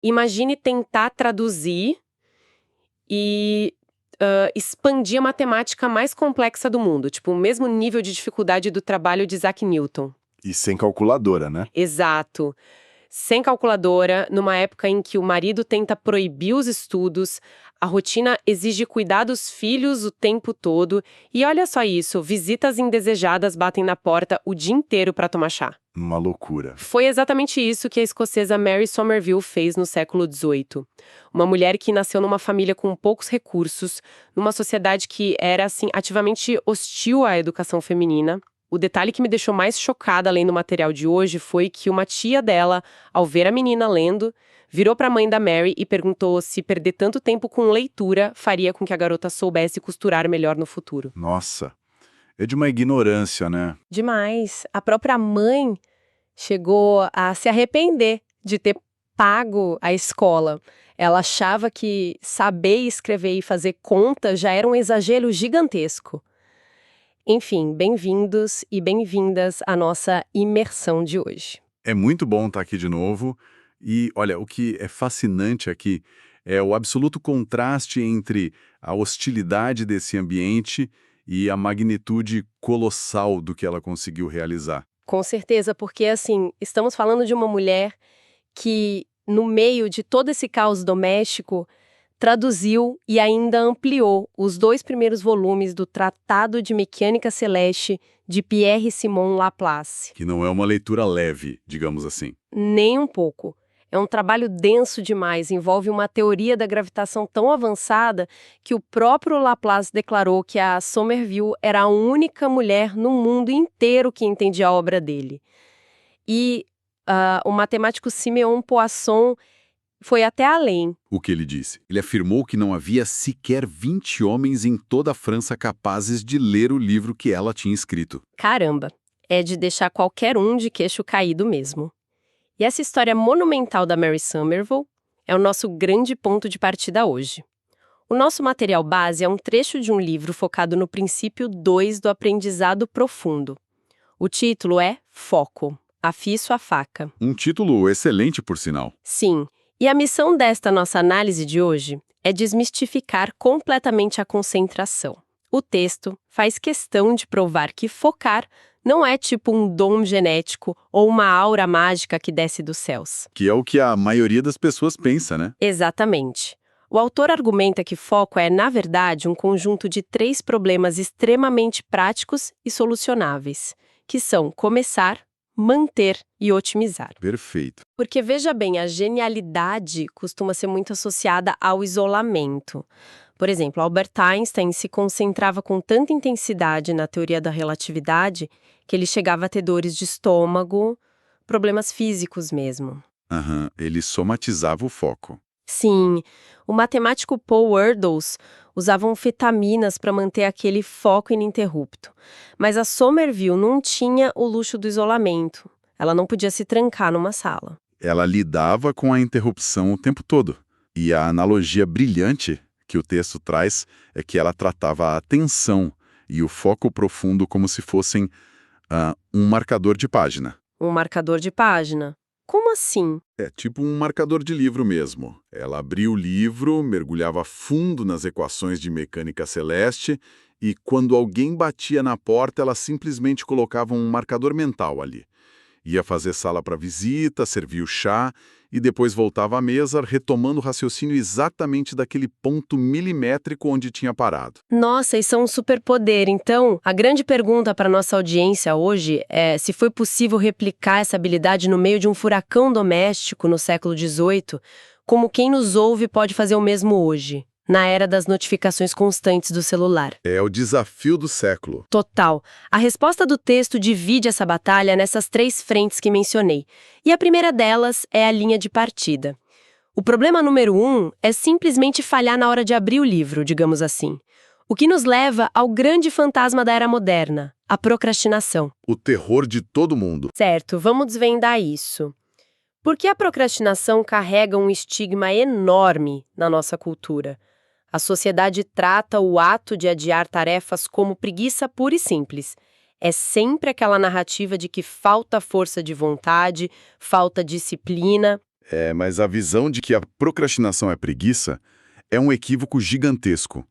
Imagine tentar traduzir e expandir a matemática mais complexa do mundo, tipo o mesmo nível de dificuldade do trabalho de Isaac Newton. E sem calculadora, né? Exato. Sem calculadora, numa época em que o marido tenta proibir os estudos, a rotina exige cuidar dos filhos o tempo todo, e olha só isso, visitas indesejadas batem na porta o dia inteiro para tomar chá. Uma loucura. Foi exatamente isso que a escocesa Mary Somerville fez no século XVIII. Uma mulher que nasceu numa família com poucos recursos, numa sociedade que era, assim, ativamente hostil à educação feminina. O detalhe que me deixou mais chocada lendo o material de hoje foi que uma tia dela, ao ver a menina lendo, virou para a mãe da Mary e perguntou se perder tanto tempo com leitura faria com que a garota soubesse costurar melhor no futuro. Nossa, é de uma ignorância, né? Demais. A própria mãe chegou a se arrepender de ter pago a escola. Ela achava que saber escrever e fazer conta já era um exagero gigantesco. Enfim, bem-vindos e bem-vindas à nossa imersão de hoje. É muito bom estar aqui de novo. E, olha, o que é fascinante aqui é o absoluto contraste entre a hostilidade desse ambiente e a magnitude colossal do que ela conseguiu realizar. Com certeza, porque, assim, estamos falando de uma mulher que, no meio de todo esse caos doméstico, traduziu e ainda ampliou os 2 primeiros volumes do Tratado de Mecânica Celeste de Pierre-Simon Laplace. Que não é uma leitura leve, digamos assim. Nem um pouco. É um trabalho denso demais, envolve uma teoria da gravitação tão avançada que o próprio Laplace declarou que a Somerville era a única mulher no mundo inteiro que entendia a obra dele. E o matemático Simeon Poisson foi até além. O que ele disse? Ele afirmou que não havia sequer 20 homens em toda a França capazes de ler o livro que ela tinha escrito. Caramba, é de deixar qualquer um de queixo caído mesmo. E essa história monumental da Mary Somerville é o nosso grande ponto de partida hoje. O nosso material base é um trecho de um livro focado no princípio 2 do aprendizado profundo. O título é Foco, Afiço à Faca. Um título excelente, por sinal. Sim, e a missão desta nossa análise de hoje é desmistificar completamente a concentração. O texto faz questão de provar que focar não é tipo um dom genético ou uma aura mágica que desce dos céus. Que é o que a maioria das pessoas pensa, né? Exatamente. O autor argumenta que foco é, na verdade, um conjunto de 3 problemas extremamente práticos e solucionáveis, que são começar, manter e otimizar. Perfeito. Porque, veja bem, a genialidade costuma ser muito associada ao isolamento. Por exemplo, Albert Einstein se concentrava com tanta intensidade na teoria da relatividade que ele chegava a ter dores de estômago, problemas físicos mesmo. Ele somatizava o foco. Sim, o matemático Paul Erdős usava anfetaminas para manter aquele foco ininterrupto. Mas a Somerville não tinha o luxo do isolamento. Ela não podia se trancar numa sala. Ela lidava com a interrupção o tempo todo. E a analogia brilhante que o texto traz é que ela tratava a atenção e o foco profundo como se fossem um marcador de página. Um marcador de página? Como assim? É tipo um marcador de livro mesmo. Ela abria o livro, mergulhava fundo nas equações de mecânica celeste e, quando alguém batia na porta, ela simplesmente colocava um marcador mental ali. Ia fazer sala para visita, servia o chá e depois voltava à mesa, retomando o raciocínio exatamente daquele ponto milimétrico onde tinha parado. Nossa, isso é um superpoder. Então, a grande pergunta para nossa audiência hoje é se foi possível replicar essa habilidade no meio de um furacão doméstico no século XVIII, como quem nos ouve pode fazer o mesmo hoje, na era das notificações constantes do celular. É o desafio do século. Total. A resposta do texto divide essa batalha nessas 3 frentes que mencionei. E a primeira delas é a linha de partida. O problema número 1 é simplesmente falhar na hora de abrir o livro, digamos assim. O que nos leva ao grande fantasma da era moderna, a procrastinação. O terror de todo mundo. Certo, vamos desvendar isso. Porque a procrastinação carrega um estigma enorme na nossa cultura. A sociedade trata o ato de adiar tarefas como preguiça pura e simples. É sempre aquela narrativa de que falta força de vontade, falta disciplina. Mas a visão de que a procrastinação é preguiça é um equívoco gigantesco.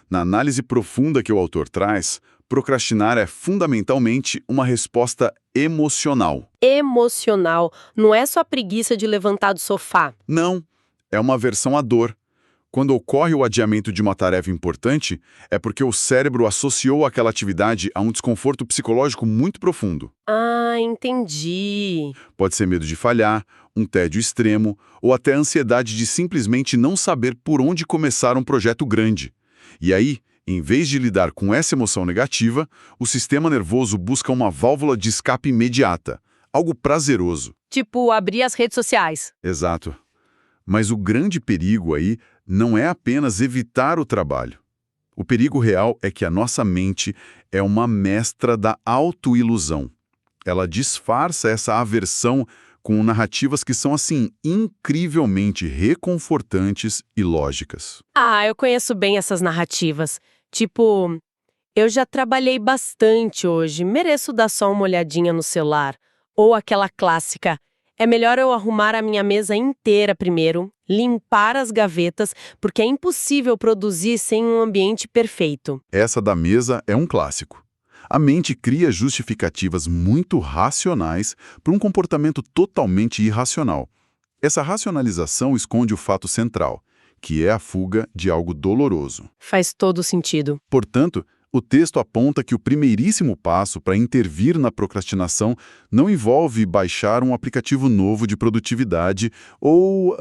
Na análise profunda que o autor traz, procrastinar é fundamentalmente uma resposta emocional. Emocional. Não é só a preguiça de levantar do sofá. Não, é uma aversão à dor. Quando ocorre o adiamento de uma tarefa importante, é porque o cérebro associou aquela atividade a um desconforto psicológico muito profundo. Ah, entendi. Pode ser medo de falhar, um tédio extremo ou até a ansiedade de simplesmente não saber por onde começar um projeto grande. E aí, em vez de lidar com essa emoção negativa, o sistema nervoso busca uma válvula de escape imediata, algo prazeroso. Tipo, abrir as redes sociais. Exato. Mas o grande perigo aí não é apenas evitar o trabalho. O perigo real é que a nossa mente é uma mestra da autoilusão. Ela disfarça essa aversão com narrativas que são, assim, incrivelmente reconfortantes e lógicas. Ah, eu conheço bem essas narrativas. Tipo, eu já trabalhei bastante hoje, mereço dar só uma olhadinha no celular. Ou aquela clássica, é melhor eu arrumar a minha mesa inteira primeiro, limpar as gavetas, porque é impossível produzir sem um ambiente perfeito. Essa da mesa é um clássico. A mente cria justificativas muito racionais para um comportamento totalmente irracional. Essa racionalização esconde o fato central, que é a fuga de algo doloroso. Faz todo sentido. Portanto, o texto aponta que o primeiríssimo passo para intervir na procrastinação não envolve baixar um aplicativo novo de produtividade ou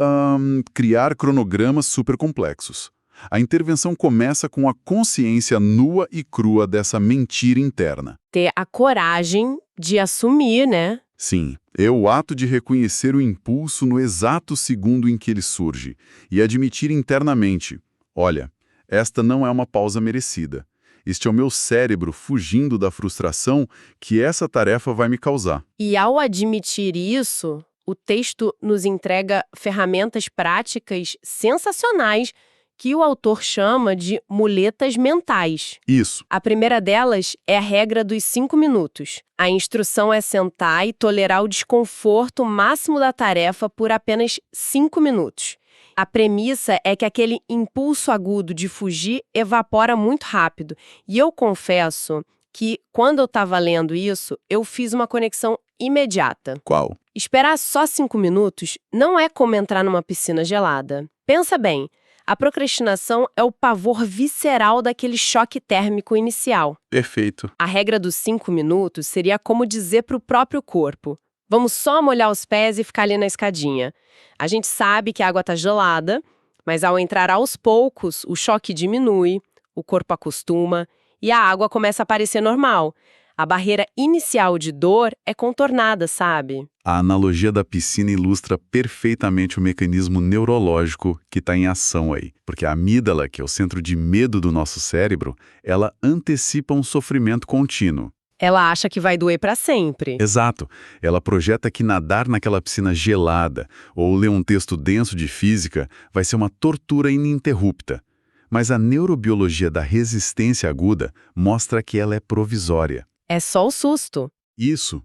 criar cronogramas supercomplexos. A intervenção começa com a consciência nua e crua dessa mentira interna. Ter a coragem de assumir, né? Sim, é o ato de reconhecer o impulso no exato segundo em que ele surge e admitir internamente: olha, esta não é uma pausa merecida. Este é o meu cérebro fugindo da frustração que essa tarefa vai me causar. E ao admitir isso, o texto nos entrega ferramentas práticas sensacionais que o autor chama de muletas mentais. Isso. A primeira delas é a regra dos 5 minutos. A instrução é sentar e tolerar o desconforto máximo da tarefa por apenas 5 minutos. A premissa é que aquele impulso agudo de fugir evapora muito rápido. E eu confesso que, quando eu estava lendo isso, eu fiz uma conexão imediata. Qual? Esperar só 5 minutos não é como entrar numa piscina gelada. Pensa bem. A procrastinação é o pavor visceral daquele choque térmico inicial. Perfeito. A regra dos 5 minutos seria como dizer para o próprio corpo: vamos só molhar os pés e ficar ali na escadinha. A gente sabe que a água está gelada, mas ao entrar aos poucos, o choque diminui, o corpo acostuma e a água começa a parecer normal. A barreira inicial de dor é contornada, sabe? A analogia da piscina ilustra perfeitamente o mecanismo neurológico que está em ação aí. Porque a amígdala, que é o centro de medo do nosso cérebro, ela antecipa um sofrimento contínuo. Ela acha que vai doer para sempre. Exato. Ela projeta que nadar naquela piscina gelada ou ler um texto denso de física vai ser uma tortura ininterrupta. Mas a neurobiologia da resistência aguda mostra que ela é provisória. É só o susto. Isso.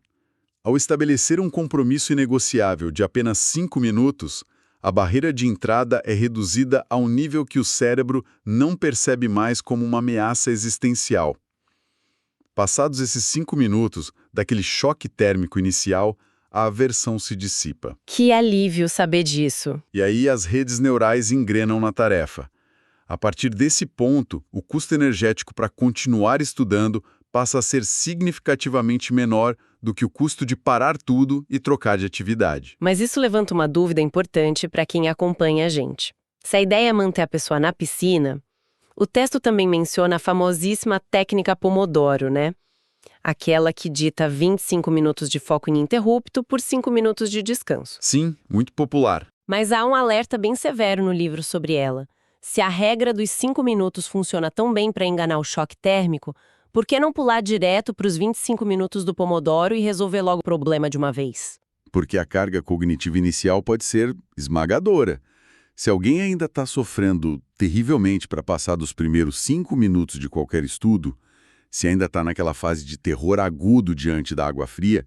Ao estabelecer um compromisso inegociável de apenas 5 minutos, a barreira de entrada é reduzida a um nível que o cérebro não percebe mais como uma ameaça existencial. Passados esses 5 minutos daquele choque térmico inicial, a aversão se dissipa. Que alívio saber disso. E aí as redes neurais engrenam na tarefa. A partir desse ponto, o custo energético para continuar estudando passa a ser significativamente menor do que o custo de parar tudo e trocar de atividade. Mas isso levanta uma dúvida importante para quem acompanha a gente. Se a ideia é manter a pessoa na piscina, o texto também menciona a famosíssima técnica Pomodoro, né? Aquela que dita 25 minutos de foco ininterrupto por 5 minutos de descanso. Sim, muito popular. Mas há um alerta bem severo no livro sobre ela. Se a regra dos 5 minutos funciona tão bem para enganar o choque térmico, por que não pular direto para os 25 minutos do Pomodoro e resolver logo o problema de uma vez? Porque a carga cognitiva inicial pode ser esmagadora. Se alguém ainda está sofrendo terrivelmente para passar dos primeiros 5 minutos de qualquer estudo, se ainda está naquela fase de terror agudo diante da água fria,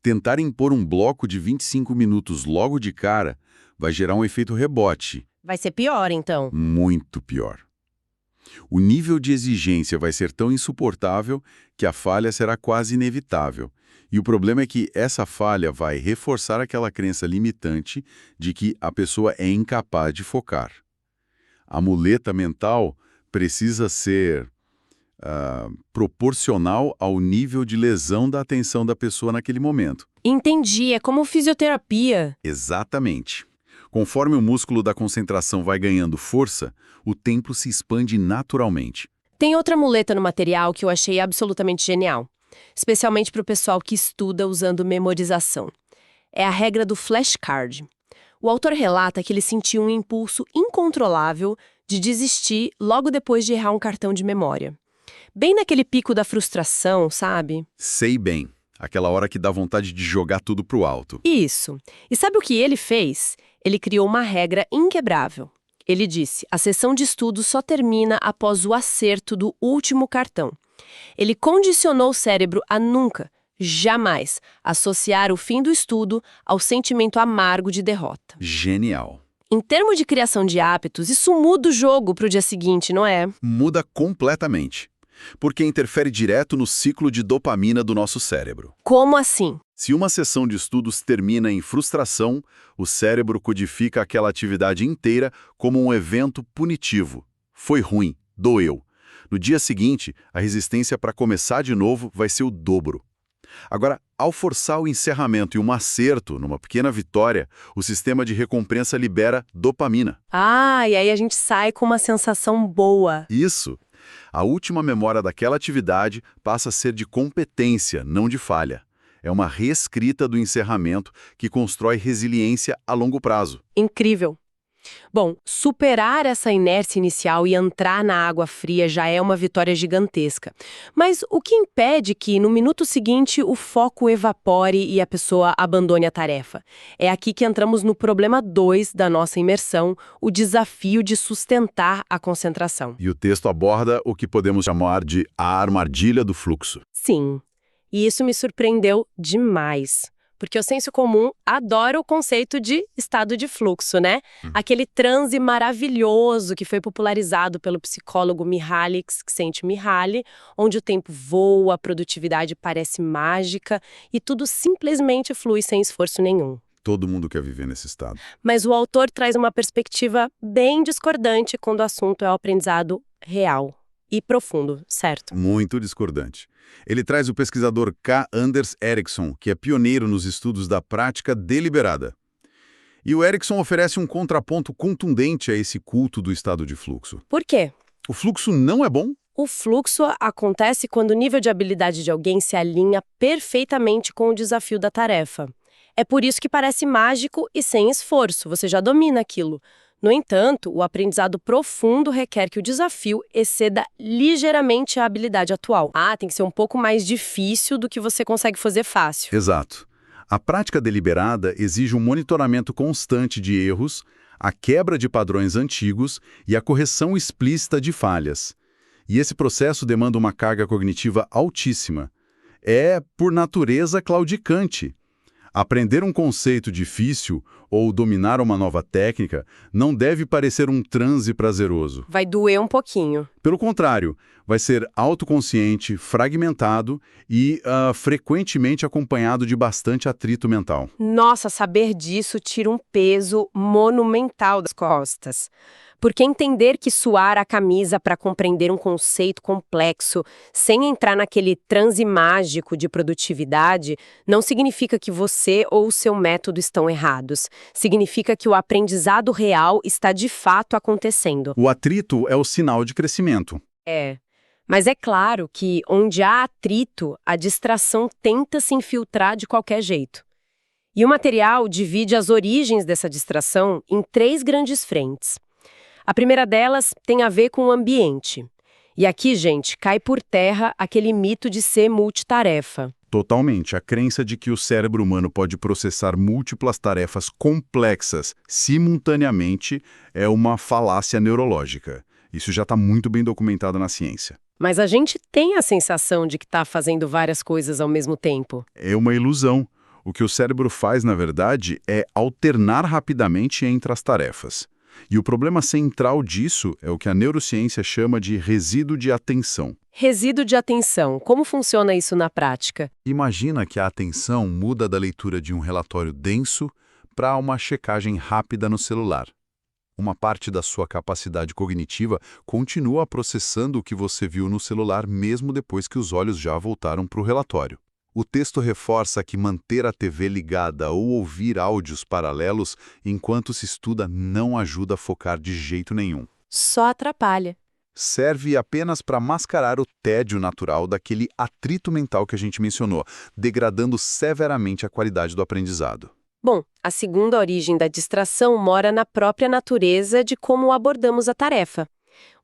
tentar impor um bloco de 25 minutos logo de cara vai gerar um efeito rebote. Vai ser pior, então. Muito pior. O nível de exigência vai ser tão insuportável que a falha será quase inevitável. E o problema é que essa falha vai reforçar aquela crença limitante de que a pessoa é incapaz de focar. A muleta mental precisa ser proporcional ao nível de lesão da atenção da pessoa naquele momento. Entendi, é como fisioterapia. Exatamente. Conforme o músculo da concentração vai ganhando força, o tempo se expande naturalmente. Tem outra muleta no material que eu achei absolutamente genial, especialmente para o pessoal que estuda usando memorização. É a regra do flashcard. O autor relata que ele sentiu um impulso incontrolável de desistir logo depois de errar um cartão de memória. Bem naquele pico da frustração, sabe? Sei bem. Aquela hora que dá vontade de jogar tudo pro alto. Isso. E sabe o que ele fez? Ele criou uma regra inquebrável. Ele disse, a sessão de estudo só termina após o acerto do último cartão. Ele condicionou o cérebro a nunca, jamais, associar o fim do estudo ao sentimento amargo de derrota. Genial. Em termos de criação de hábitos, isso muda o jogo para o dia seguinte, não é? Muda completamente. Porque interfere direto no ciclo de dopamina do nosso cérebro. Como assim? Se uma sessão de estudos termina em frustração, o cérebro codifica aquela atividade inteira como um evento punitivo. Foi ruim, doeu. No dia seguinte, a resistência para começar de novo vai ser o dobro. Agora, ao forçar o encerramento e um acerto numa pequena vitória, o sistema de recompensa libera dopamina. Ah, e aí a gente sai com uma sensação boa. Isso. A última memória daquela atividade passa a ser de competência, não de falha. É uma reescrita do encerramento que constrói resiliência a longo prazo. Incrível. Bom, superar essa inércia inicial e entrar na água fria já é uma vitória gigantesca. Mas o que impede que, no minuto seguinte, o foco evapore e a pessoa abandone a tarefa? É aqui que entramos no problema 2 da nossa imersão, o desafio de sustentar a concentração. E o texto aborda o que podemos chamar de a armadilha do fluxo. Sim, e isso me surpreendeu demais. Porque o senso comum adora o conceito de estado de fluxo, né? Aquele transe maravilhoso que foi popularizado pelo psicólogo Mihaly Csikszentmihalyi, onde o tempo voa, a produtividade parece mágica e tudo simplesmente flui sem esforço nenhum. Todo mundo quer viver nesse estado. Mas o autor traz uma perspectiva bem discordante quando o assunto é o aprendizado real e profundo, certo? Muito discordante. Ele traz o pesquisador K. Anders Ericsson, que é pioneiro nos estudos da prática deliberada. E o Ericsson oferece um contraponto contundente a esse culto do estado de fluxo. Por quê? O fluxo não é bom? O fluxo acontece quando o nível de habilidade de alguém se alinha perfeitamente com o desafio da tarefa. É por isso que parece mágico e sem esforço, você já domina aquilo. No entanto, o aprendizado profundo requer que o desafio exceda ligeiramente a habilidade atual. Tem que ser um pouco mais difícil do que você consegue fazer fácil. Exato. A prática deliberada exige um monitoramento constante de erros, a quebra de padrões antigos e a correção explícita de falhas. E esse processo demanda uma carga cognitiva altíssima. É, por natureza, claudicante. Aprender um conceito difícil ou dominar uma nova técnica não deve parecer um transe prazeroso. Vai doer um pouquinho. Pelo contrário, vai ser autoconsciente, fragmentado e frequentemente acompanhado de bastante atrito mental. Nossa, saber disso tira um peso monumental das costas. Porque entender que suar a camisa para compreender um conceito complexo, sem entrar naquele transe mágico de produtividade, não significa que você ou o seu método estão errados. Significa que o aprendizado real está de fato acontecendo. O atrito é o sinal de crescimento. Mas é claro que, onde há atrito, a distração tenta se infiltrar de qualquer jeito. E o material divide as origens dessa distração em 3 grandes frentes. A primeira delas tem a ver com o ambiente. E aqui, gente, cai por terra aquele mito de ser multitarefa. Totalmente. A crença de que o cérebro humano pode processar múltiplas tarefas complexas simultaneamente é uma falácia neurológica. Isso já está muito bem documentado na ciência. Mas a gente tem a sensação de que está fazendo várias coisas ao mesmo tempo. É uma ilusão. O que o cérebro faz, na verdade, é alternar rapidamente entre as tarefas. E o problema central disso é o que a neurociência chama de resíduo de atenção. Resíduo de atenção. Como funciona isso na prática? Imagina que a atenção muda da leitura de um relatório denso para uma checagem rápida no celular. Uma parte da sua capacidade cognitiva continua processando o que você viu no celular mesmo depois que os olhos já voltaram para o relatório. O texto reforça que manter a TV ligada ou ouvir áudios paralelos enquanto se estuda não ajuda a focar de jeito nenhum. Só atrapalha. Serve apenas para mascarar o tédio natural daquele atrito mental que a gente mencionou, degradando severamente a qualidade do aprendizado. Bom, a segunda origem da distração mora na própria natureza de como abordamos a tarefa.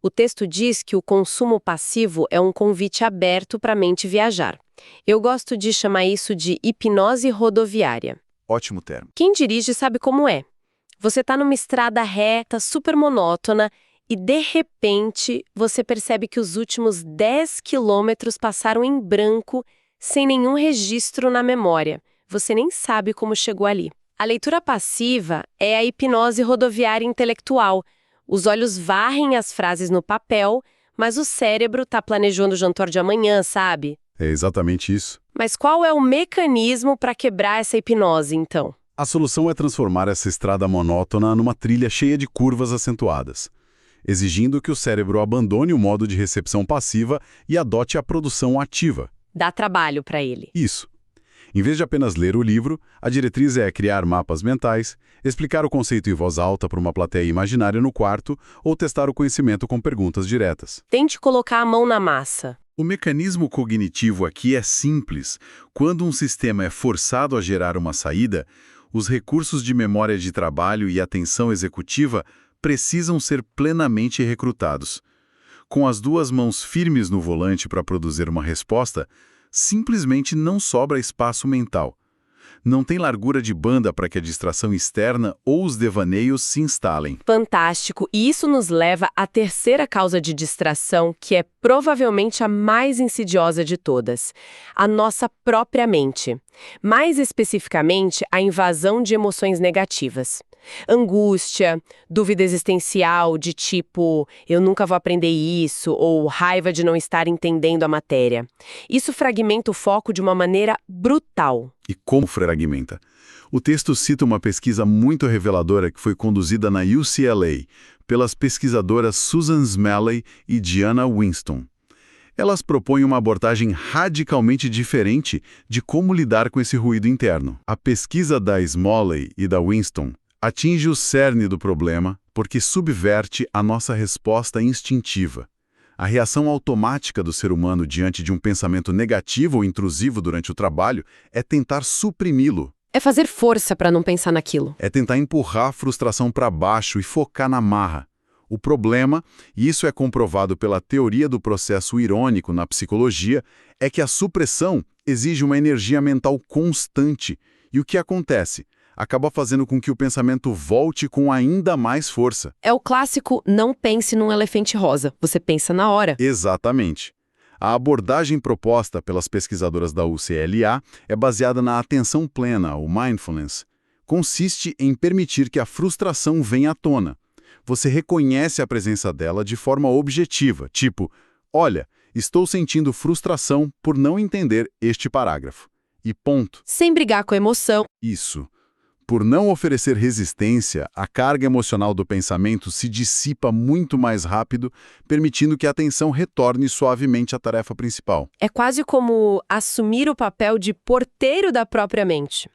O texto diz que o consumo passivo é um convite aberto para a mente viajar. Eu gosto de chamar isso de hipnose rodoviária. Ótimo termo. Quem dirige sabe como é. Você está numa estrada reta, super monótona, e de repente você percebe que os últimos 10 quilômetros passaram em branco, sem nenhum registro na memória. Você nem sabe como chegou ali. A leitura passiva é a hipnose rodoviária intelectual. Os olhos varrem as frases no papel, mas o cérebro está planejando o jantar de amanhã, sabe? É exatamente isso. Mas qual é o mecanismo para quebrar essa hipnose, então? A solução é transformar essa estrada monótona numa trilha cheia de curvas acentuadas, exigindo que o cérebro abandone o modo de recepção passiva e adote a produção ativa. Dá trabalho para ele. Isso. Em vez de apenas ler o livro, a diretriz é criar mapas mentais, explicar o conceito em voz alta para uma plateia imaginária no quarto ou testar o conhecimento com perguntas diretas. Tente colocar a mão na massa. O mecanismo cognitivo aqui é simples. Quando um sistema é forçado a gerar uma saída, os recursos de memória de trabalho e atenção executiva precisam ser plenamente recrutados. Com as duas mãos firmes no volante para produzir uma resposta, simplesmente não sobra espaço mental. Não tem largura de banda para que a distração externa ou os devaneios se instalem. Fantástico! E isso nos leva à terceira causa de distração, que é provavelmente a mais insidiosa de todas: a nossa própria mente. Mais especificamente, a invasão de emoções negativas. Angústia, dúvida existencial de tipo, eu nunca vou aprender isso, ou raiva de não estar entendendo a matéria. Isso fragmenta o foco de uma maneira brutal. E como fragmenta? O texto cita uma pesquisa muito reveladora que foi conduzida na UCLA pelas pesquisadoras Susan Smalley e Diana Winston. Elas propõem uma abordagem radicalmente diferente de como lidar com esse ruído interno. A pesquisa da Smalley e da Winston atinge o cerne do problema porque subverte a nossa resposta instintiva. A reação automática do ser humano diante de um pensamento negativo ou intrusivo durante o trabalho é tentar suprimi-lo. É fazer força para não pensar naquilo. É tentar empurrar a frustração para baixo e focar na marra. O problema, e isso é comprovado pela teoria do processo irônico na psicologia, é que a supressão exige uma energia mental constante. E o que acontece? Acaba fazendo com que o pensamento volte com ainda mais força. É o clássico não pense num elefante rosa, você pensa na hora. Exatamente. A abordagem proposta pelas pesquisadoras da UCLA é baseada na atenção plena, o mindfulness. Consiste em permitir que a frustração venha à tona. Você reconhece a presença dela de forma objetiva, tipo, olha, estou sentindo frustração por não entender este parágrafo. E ponto. Sem brigar com a emoção. Isso. Por não oferecer resistência, a carga emocional do pensamento se dissipa muito mais rápido, permitindo que a atenção retorne suavemente à tarefa principal. É quase como assumir o papel de porteiro da própria mente.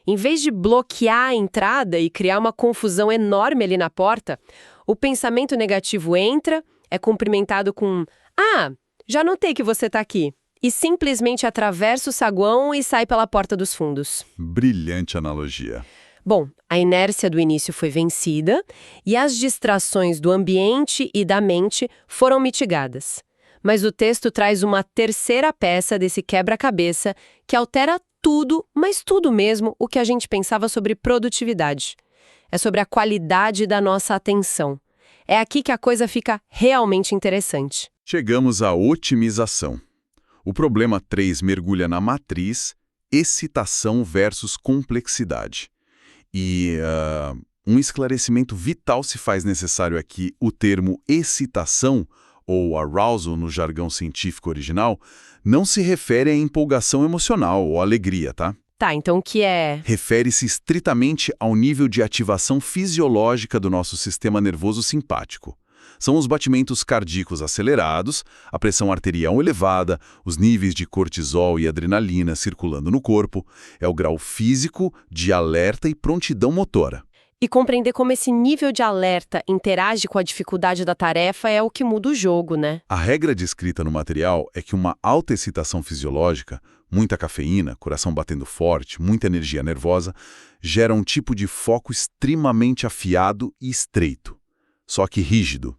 Em vez de bloquear a entrada e criar uma confusão enorme ali na porta, o pensamento negativo entra, é cumprimentado com "Ah, já notei que você está aqui", e simplesmente atravessa o saguão e sai pela porta dos fundos. Brilhante analogia. Bom, a inércia do início foi vencida e as distrações do ambiente e da mente foram mitigadas. Mas o texto traz uma terceira peça desse quebra-cabeça que altera tudo, mas tudo mesmo, o que a gente pensava sobre produtividade. É sobre a qualidade da nossa atenção. É aqui que a coisa fica realmente interessante. Chegamos à otimização. O problema 3 mergulha na matriz excitação versus complexidade. E um esclarecimento vital se faz necessário aqui. O termo excitação, ou arousal no jargão científico original, não se refere à empolgação emocional ou alegria, tá? Tá, então o que é? Refere-se estritamente ao nível de ativação fisiológica do nosso sistema nervoso simpático. São os batimentos cardíacos acelerados, a pressão arterial elevada, os níveis de cortisol e adrenalina circulando no corpo. É o grau físico de alerta e prontidão motora. E compreender como esse nível de alerta interage com a dificuldade da tarefa é o que muda o jogo, né? A regra descrita no material é que uma alta excitação fisiológica, muita cafeína, coração batendo forte, muita energia nervosa, gera um tipo de foco extremamente afiado e estreito, só que rígido.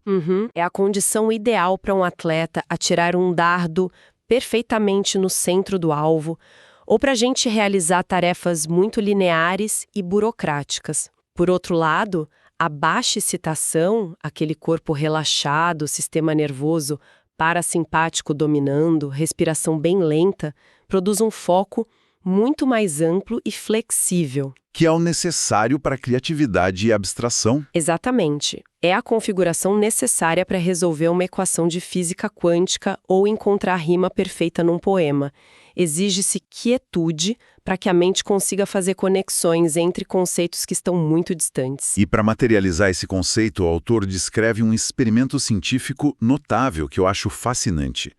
É a condição ideal para um atleta atirar um dardo perfeitamente no centro do alvo, ou para a gente realizar tarefas muito lineares e burocráticas. Por outro lado, a baixa excitação, aquele corpo relaxado, sistema nervoso parasimpático dominando, respiração bem lenta, produz um foco muito mais amplo e flexível. Que é o necessário para a criatividade e abstração. Exatamente. É a configuração necessária para resolver uma equação de física quântica ou encontrar a rima perfeita num poema. Exige-se quietude para que a mente consiga fazer conexões entre conceitos que estão muito distantes. E para materializar esse conceito, o autor descreve um experimento científico notável que eu acho fascinante.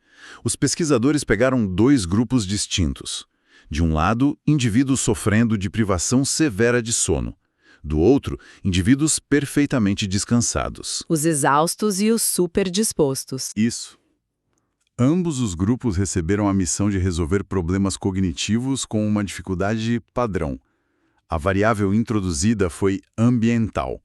Os pesquisadores pegaram dois grupos distintos. De um lado, indivíduos sofrendo de privação severa de sono. Do outro, indivíduos perfeitamente descansados. Os exaustos e os super dispostos. Isso. Ambos os grupos receberam a missão de resolver problemas cognitivos com uma dificuldade padrão. A variável introduzida foi ambiental.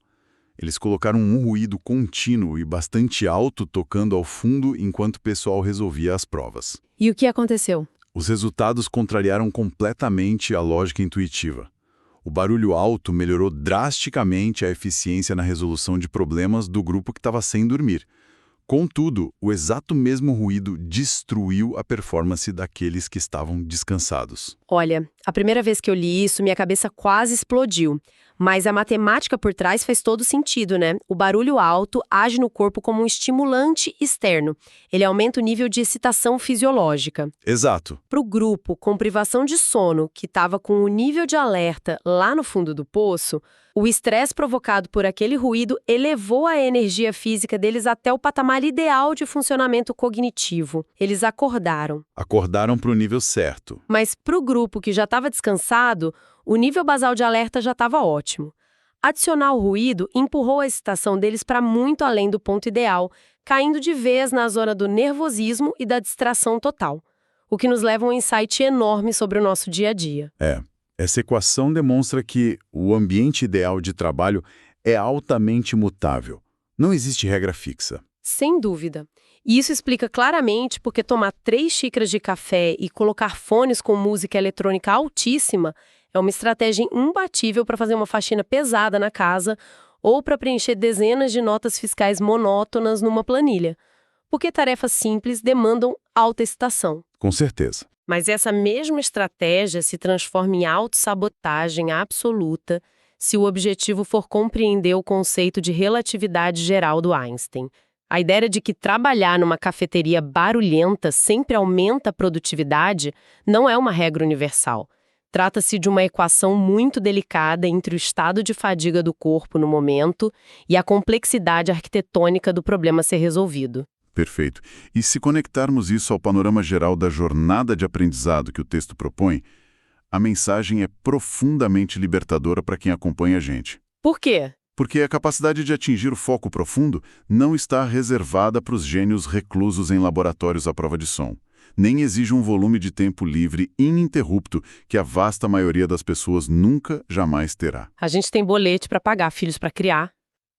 Eles colocaram um ruído contínuo e bastante alto tocando ao fundo enquanto o pessoal resolvia as provas. E o que aconteceu? Os resultados contrariaram completamente a lógica intuitiva. O barulho alto melhorou drasticamente a eficiência na resolução de problemas do grupo que estava sem dormir. Contudo, o exato mesmo ruído destruiu a performance daqueles que estavam descansados. Olha, a primeira vez que eu li isso, minha cabeça quase explodiu. Mas a matemática por trás faz todo sentido, né? O barulho alto age no corpo como um estimulante externo. Ele aumenta o nível de excitação fisiológica. Exato. Para o grupo com privação de sono, que estava com o nível de alerta lá no fundo do poço, o estresse provocado por aquele ruído elevou a energia física deles até o patamar ideal de funcionamento cognitivo. Eles acordaram. Acordaram para o nível certo. Mas para o grupo que já estava descansado, o nível basal de alerta já estava ótimo. Adicionar o ruído empurrou a excitação deles para muito além do ponto ideal, caindo de vez na zona do nervosismo e da distração total. O que nos leva a um insight enorme sobre o nosso dia a dia. Essa equação demonstra que o ambiente ideal de trabalho é altamente mutável. Não existe regra fixa. Sem dúvida. E isso explica claramente porque tomar 3 xícaras de café e colocar fones com música eletrônica altíssima é uma estratégia imbatível para fazer uma faxina pesada na casa ou para preencher dezenas de notas fiscais monótonas numa planilha. Porque tarefas simples demandam alta excitação. Com certeza. Mas essa mesma estratégia se transforma em autossabotagem absoluta se o objetivo for compreender o conceito de relatividade geral do Einstein. A ideia de que trabalhar numa cafeteria barulhenta sempre aumenta a produtividade não é uma regra universal. Trata-se de uma equação muito delicada entre o estado de fadiga do corpo no momento e a complexidade arquitetônica do problema a ser resolvido. Perfeito. E se conectarmos isso ao panorama geral da jornada de aprendizado que o texto propõe, a mensagem é profundamente libertadora para quem acompanha a gente. Por quê? Porque a capacidade de atingir o foco profundo não está reservada para os gênios reclusos em laboratórios à prova de som. Nem exige um volume de tempo livre ininterrupto que a vasta maioria das pessoas nunca, jamais terá. A gente tem boleto para pagar, filhos para criar,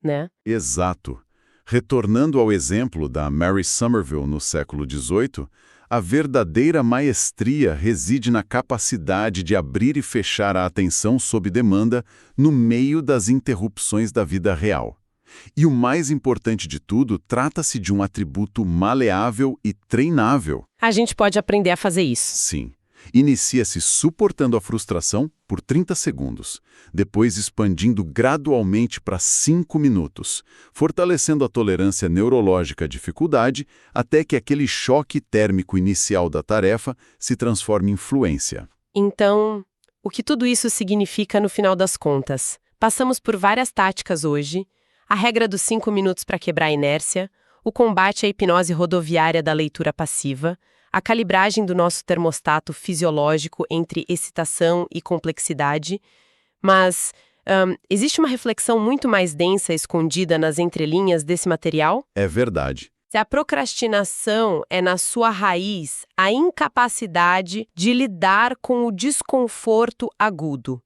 né? Exato. Retornando ao exemplo da Mary Somerville no século XVIII, a verdadeira maestria reside na capacidade de abrir e fechar a atenção sob demanda no meio das interrupções da vida real. E o mais importante de tudo, trata-se de um atributo maleável e treinável. A gente pode aprender a fazer isso. Sim. Inicia-se suportando a frustração por 30 segundos, depois expandindo gradualmente para 5 minutos, fortalecendo a tolerância neurológica à dificuldade até que aquele choque térmico inicial da tarefa se transforme em fluência. Então, o que tudo isso significa no final das contas? Passamos por várias táticas hoje, a regra dos 5 minutos para quebrar a inércia, o combate à hipnose rodoviária da leitura passiva, a calibragem do nosso termostato fisiológico entre excitação e complexidade, mas existe uma reflexão muito mais densa escondida nas entrelinhas desse material? É verdade. Se a procrastinação é, na sua raiz, a incapacidade de lidar com o desconforto agudo,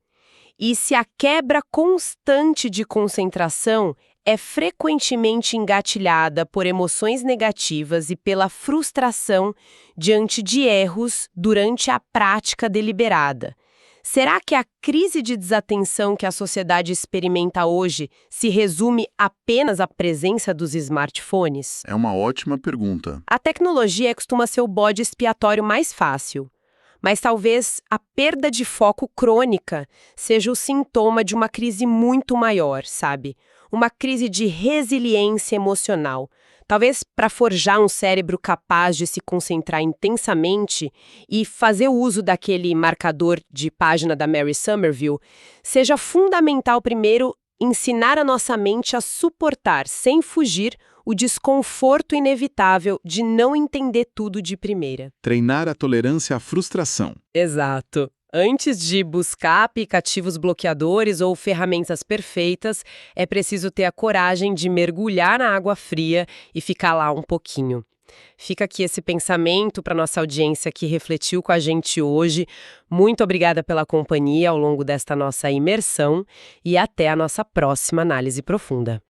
e se a quebra constante de concentração é frequentemente engatilhada por emoções negativas e pela frustração diante de erros durante a prática deliberada. Será que a crise de desatenção que a sociedade experimenta hoje se resume apenas à presença dos smartphones? É uma ótima pergunta. A tecnologia costuma ser o bode expiatório mais fácil, mas talvez a perda de foco crônica seja o sintoma de uma crise muito maior, sabe? Uma crise de resiliência emocional. Talvez para forjar um cérebro capaz de se concentrar intensamente e fazer uso daquele marcador de página da Mary Somerville, seja fundamental primeiro ensinar a nossa mente a suportar, sem fugir, o desconforto inevitável de não entender tudo de primeira. Treinar a tolerância à frustração. Exato. Antes de buscar aplicativos bloqueadores ou ferramentas perfeitas, é preciso ter a coragem de mergulhar na água fria e ficar lá um pouquinho. Fica aqui esse pensamento para nossa audiência que refletiu com a gente hoje. Muito obrigada pela companhia ao longo desta nossa imersão e até a nossa próxima análise profunda.